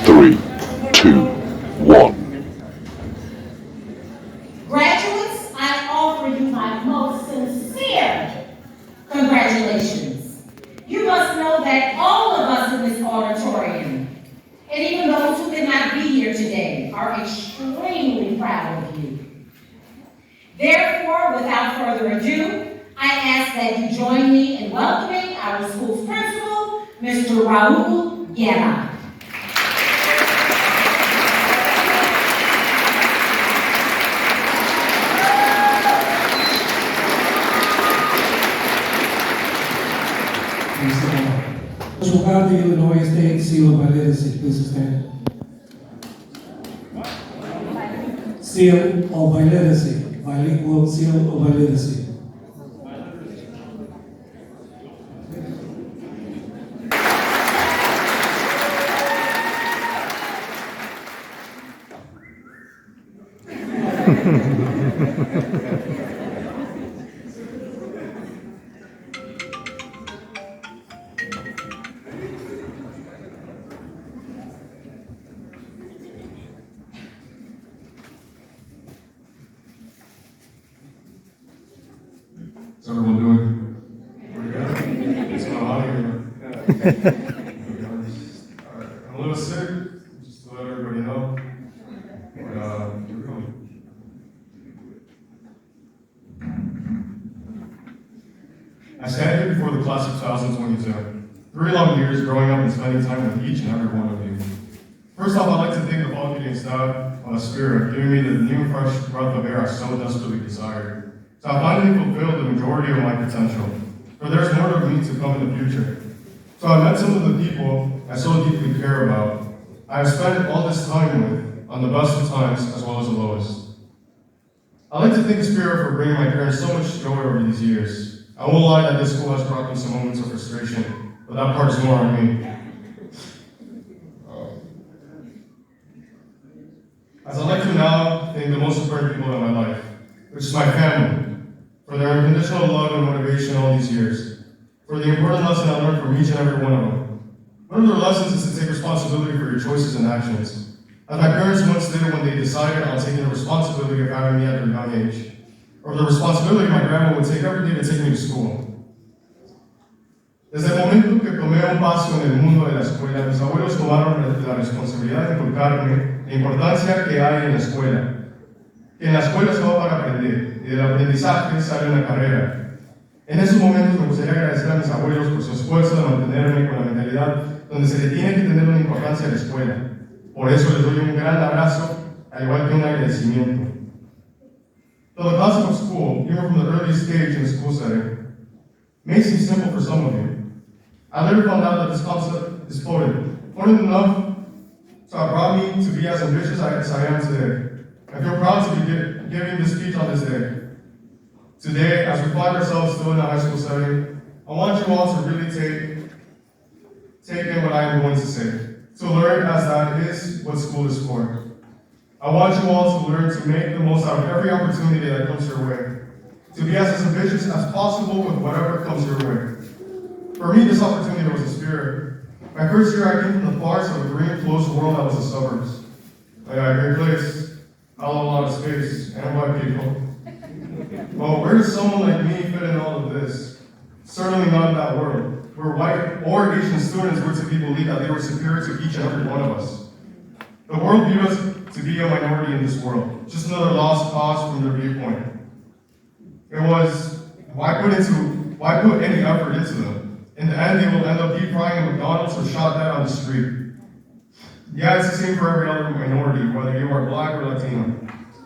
3, 2, 1. Graduates, I offer you my most sincere congratulations. You must know that all of us in this auditorium, and even those who cannot be here today, are extremely proud of you. Therefore, without further ado, I ask that you join me in welcoming our school's principal, Mr. Raul Guerra. Will guard the Illinois State Seal of Validity. Please stand. Seal of Validity. Bilingual Seal of Validity. How's everyone doing? Pretty good? It's kind of hot here. Alright, I'm a little sick, just to let everybody know. But, here we go. I stand here before the class of 2022. 3 long years growing up and spending time with each and every one of you. First off, I'd like to thank the faculty and staff of ASPIRA for giving me the new fresh breath of air I so desperately desired. So I finally fulfilled the majority of my potential, for there's more of me to come in the future. So I met some of the people I so deeply care about. I have spent all this time with, on the best of times as well as the lowest. I'd like to thank ASPIRA for bringing my parents so much joy over these years. I won't lie that this school has brought me some moments of frustration, but that part is more on me. As I'd like to now thank the most important people in my life, which is my family, for their unconditional love and motivation all these years, for the important lesson I learned from each and every one of them. One of their lessons is to take responsibility for your choices and actions. As my parents once did when they decided on taking the responsibility of having me at their young age, or the responsibility my grandma would take every day to take me to school. Desde el momento que tomé un paso en el mundo de la escuela, mis abuelos tomaron la responsabilidad de inculcarme la importancia que hay en la escuela. Que en la escuela se va para aprender, y del aprendizaje sale una carrera. En esos momentos me gustaría agradecer a mis abuelos por su esfuerzo de mantenerme con la mentalidad donde se le tiene que tener una importancia a la escuela. Por eso les doy un gran abrazo, al igual que un agradecimiento. Though the concept of school, even from the earliest stage in the school setting, may seem simple for some of you, I later found out that this concept is potent enough to have brought me to be as ambitious as I am today. I feel proud to be giving this speech on this day. Today, as we find ourselves still in a high school setting, I want you all to really take in what I am going to say. To learn, as that is what school is for. I want you all to learn to make the most out of every opportunity that comes your way. To be as ambitious as possible with whatever comes your way. For me, this opportunity was ASPIRA. My first year, I came from the far side of a green, close world that was the suburbs. I got a great place. Not a lot of space, and white people. Well, where does someone like me fit in all of this? Certainly not in that world, where white or Asian students were to be believed that they were superior to each and every one of us. The world viewed us to be a minority in this world, just another lost cause from their viewpoint. It was, why put any effort into them? In the end, they will end up deep frying at McDonald's or shot dead on the street. Yeah, it's the same for every other minority, whether you are black or Latino.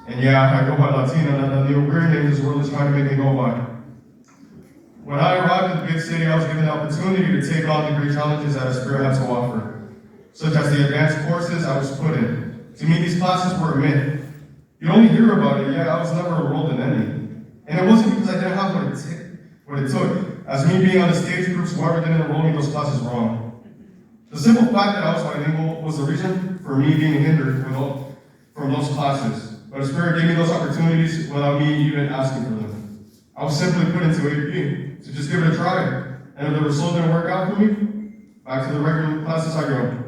And yeah, I go by Latino, not that new weird name this world is trying to make me go by. When I arrived at the big city, I was given the opportunity to take on the great challenges that ASPIRA had to offer, such as the advanced courses I was put in. To me, these classes were a myth. You'd only hear about it, I was never enrolled in any. And it wasn't because I didn't have what it took. As me being on the stage groups, whoever didn't enroll me in those classes wrong. The simple fact that I was bilingual was the reason for me being hindered from those classes. But ASPIRA gave me those opportunities without me even asking for them. I was simply put into AP to just give it a try. And if the results didn't work out for me, back to the regular classes I go.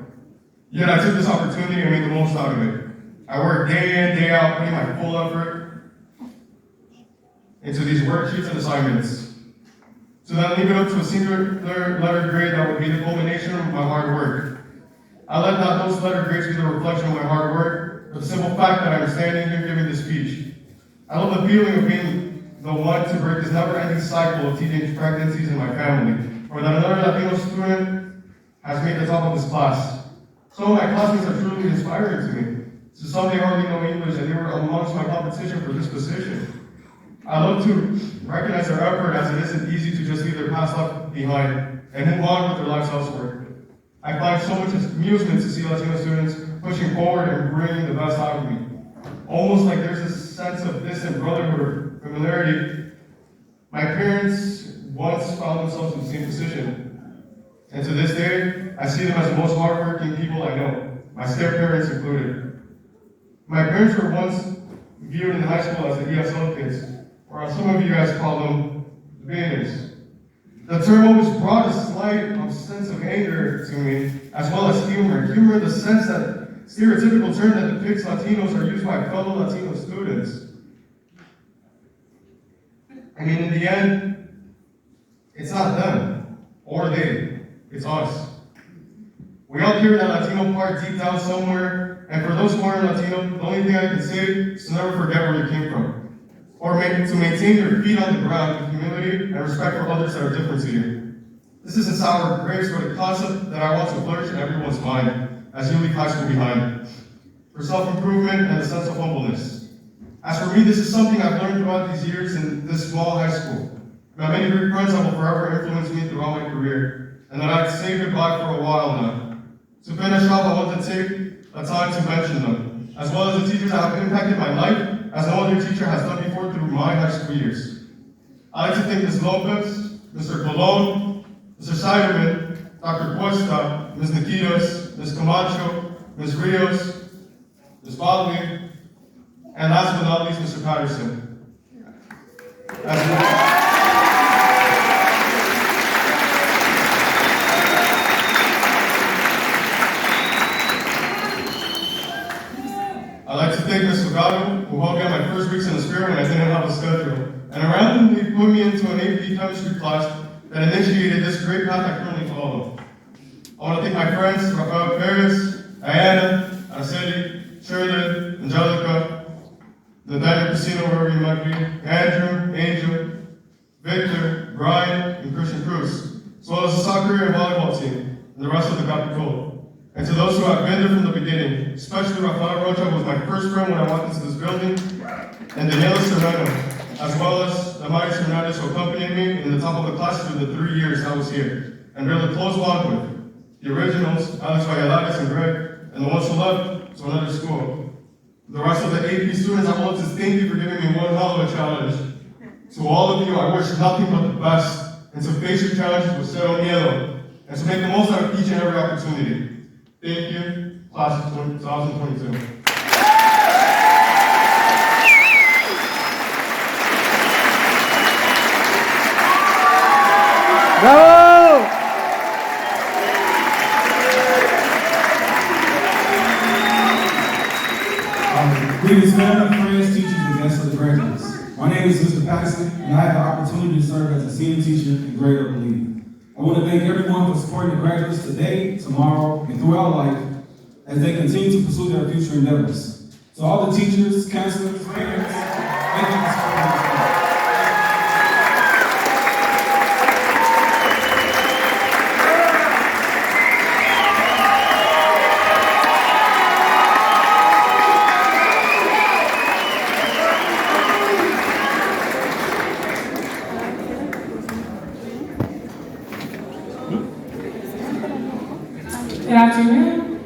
Yet I took this opportunity and made the most out of it. I worked day in, day out, putting my full effort into these worksheets and assignments. To then leave it up to a singular letter grade that would be the culmination of my hard work. I let not those letter grades be the reflection of my hard work, but the simple fact that I'm standing here giving this speech. I love the feeling of being the one to break this never-ending cycle of teenage pregnancies in my family, or that another Latino student has made the top of his class. Some of my classmates are truly inspiring to me. So some they hardly know English, and they were amongst my competition for this position. I love to recognize their effort, as it isn't easy to just leave their past life behind and move on with their lives elsewhere. I find so much amusement to see Latino students pushing forward and bringing the best out of me. Almost like there's this sense of distant brotherhood or familiarity. My parents once found themselves in the same position. And to this day, I see them as the most hardworking people I know, my step-parents included. My parents were once viewed in high school as the ESL kids, or as some of you guys call them, the beaners. The term always brought a slight sense of anger to me, as well as humor. Humor in the sense that stereotypical term that depicts Latinos are used by fellow Latino students. I mean, in the end, it's not them or they, it's us. We all carry that Latino part deep down somewhere, and for those who aren't Latino, the only thing I can say is to never forget where you came from, or to maintain your feet on the ground with humility and respect for others that are different to you. This isn't sour grapes, but a concept that I want to flourish in everyone's mind as you leave high school behind, for self-improvement and a sense of humbleness. As for me, this is something I've learned throughout these years in this small high school. I have many great friends that will forever influence me throughout my career, and that I've say goodbye for a while now. To finish off, I want to take a time to mention them, as well as the teachers that have impacted my life, as no other teacher has done before through my high school years. I'd like to thank Ms. Lopez, Mr. Colon, Mr. Siderman, Dr. Cuesta, Ms. Niquitas, Ms. Camacho, Ms. Rios, Ms. Botley, and last but not least, Mr. Patterson. I'd like to thank Ms. Fugado, who helped me out my first weeks in ASPIRA when I didn't have a schedule, and randomly put me into an AP chemistry class that initiated this great path I currently follow. I want to thank my friends, Rafael Perez, Diana, Araceli, Shirley, Angelica, Nathaniel Casino, wherever you might be, Andrew, Angel, Victor, Brian, and Christian Cruz, as well as the soccer and volleyball team, and the rest of the Capitol. And to those who have been there from the beginning, especially Rafael Rocha, who was my first friend when I walked into this building, and Daniela Serrano, as well as Damaris Hernandez, who accompanied me in the top of the class through the 3 years I was here, and built a close bond with the originals, Alex Valladares and Greg, and the ones who left to another school. The rest of the AP students, I want to thank you for giving me one hell of a challenge. To all of you, I wish nothing but the best, and to face your challenges with cero miedo, and to make the most out of each and every opportunity. Thank you, class of 2022. Bravo! Greetings, family, friends, teachers, and guests of the graduates. My name is Mr. Patterson, and I have the opportunity to serve as a senior teacher in grade up lead. I want to thank everyone for supporting the graduates today, tomorrow, and throughout life as they continue to pursue their future endeavors. So all the teachers, counselors, parents, thank you for supporting us. Good afternoon.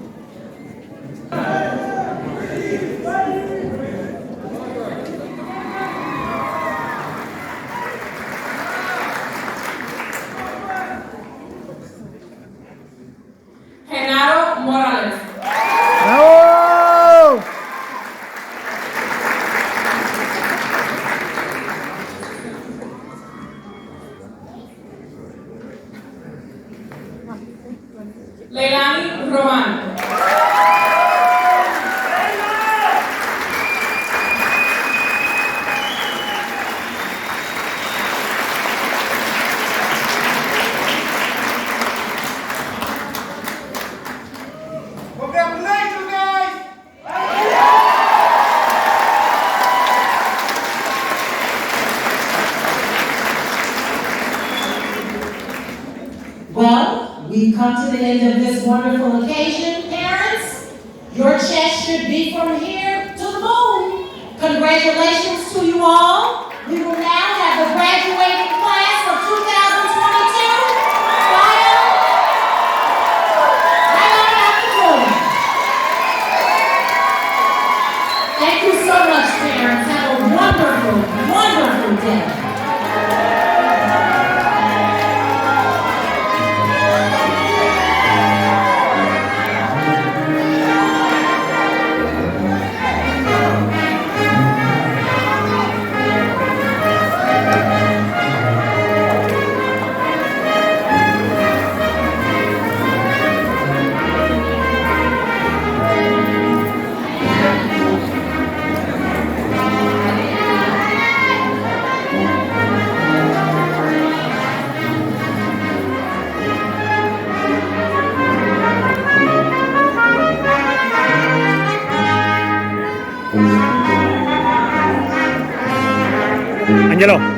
We've come to the end of this wonderful occasion. Parents, your chest should be from here to the moon. Congratulations to you all. We will now have the graduating class of 2022 file right on out the door. Thank you so much, parents. Have a wonderful, wonderful day. Angelo.